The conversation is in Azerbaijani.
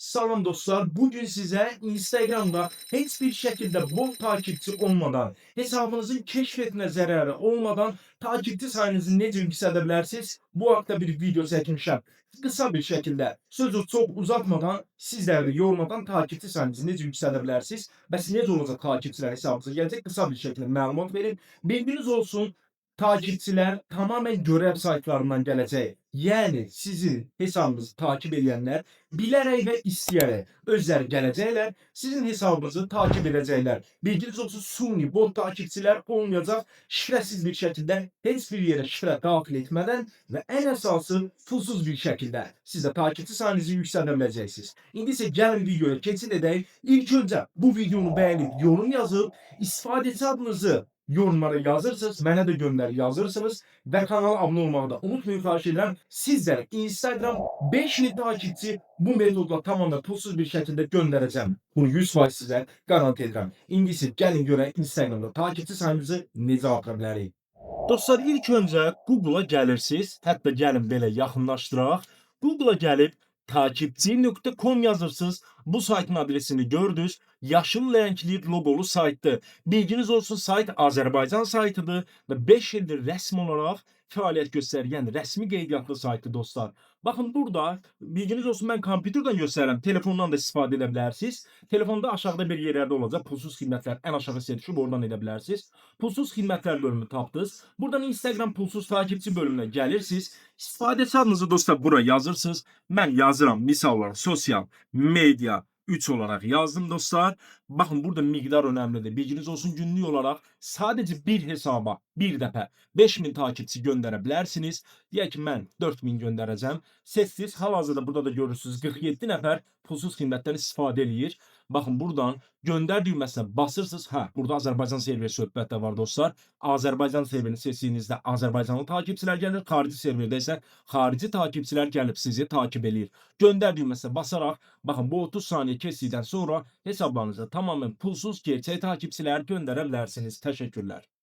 Salam dostlar. Bugün size Instagram'da hiçbir şekilde bot takipçi olmadan, hesabınızın keşfetme zararı olmadan takipçi sayınızı necə yükseltebilirsiniz? Bu haqda bir video çəkmişəm. Kısa bir şekilde sözü çok uzatmadan, sizler de yormadan takipçi sayınızı necə yükseltebilirsiniz? Bəs necə olacaq takipçiler hesabınıza gelecek? Kısa bir şekilde məlumat verin. Bilginiz olsun. Takipçiler tamamen görev saytlarından gelecek. Yani sizin hesabınızı takip edenler bilerek ve isteyerek özleri gelecekler. Sizin hesabınızı takip edecekler. Bilginiz olsun, suni bot takipçiler olmayacak. Şifresiz bir şekilde hiçbir yere şifre dahil etmeden ve en esası pulsuz bir şekilde size takipçi sayınızı yükseltebileceksiniz. İndi ise gelin videoya keçid edək. İlk önce bu videonu beğenip yorum yazıp istifadəçi adınızı yorumlara yazırsınız, mənə də göndər yazırsınız və kanala abunə olmağı da unutmayın, xahiş edirəm. Sizlərə Instagram 5000 takipçi bu metodla tamamen pulsuz bir şekilde göndereceğim. Bunu 100% sizə garanti edirəm. İndi isə gəlin görək Instagramda takipçi sayımızı necə artıra bilərik. Dostlar, ilk önce Google'a gelirsiniz. Hatta gelin belə yaxınlaşdıraq. Google'a gelip takipçi.com yazırsınız. Bu saytın adresini gördünüz. Yaşıl renkli logolu saytdır. Bilginiz olsun, sayt Azerbaycan saytıdır ve 5 yıldır resmi olarak fəaliyyət göstərən rəsmi qeydiyyatlı saytı dostlar. Baxın burada bilginiz olsun, mən kompüterdən göstərirəm. Telefondan da istifadə edə bilərsiniz. Telefonda aşağıda bir yerlərdə olacaq. Pulsuz xidmətlər ən aşağı seçib oradan edə bilərsiniz. Pulsuz xidmətlər bölümünü tapdınız. Buradan Instagram pulsuz takipçi bölümünə gəlirsiniz. İstifadəçi adınızı dostlar bura yazırsınız. Mən yazıram, misal olaraq sosial media 3 olarak yazdım dostlar. Bakın burada miqdar önemlidir. Bilginiz olsun, günlük olarak sadece bir hesaba bir dəfə 5000 takipçi göndərə bilərsiniz. Deyək ki, mən 4000 göndərəcəm. Sessiz, hal-hazırda burada da görürsünüz 47 nəfər pulsuz xidmətdən istifadə eləyir. Bakın buradan gönder düğmesine basırsınız. Burada Azerbaycan serveri söhbət də var dostlar. Azerbaycan serverini seçdiyinizdə Azerbaycanlı takipçiler gelir. Xarici serverdə isə xarici takipçiler gəlib sizi takip eləyir. Gönder düğmesine basarak bakın bu 30 saniye kestikten sonra hesablarınıza tamamen pulsuz gerçek takipçiler gönderebilirsiniz. Teşekkürler.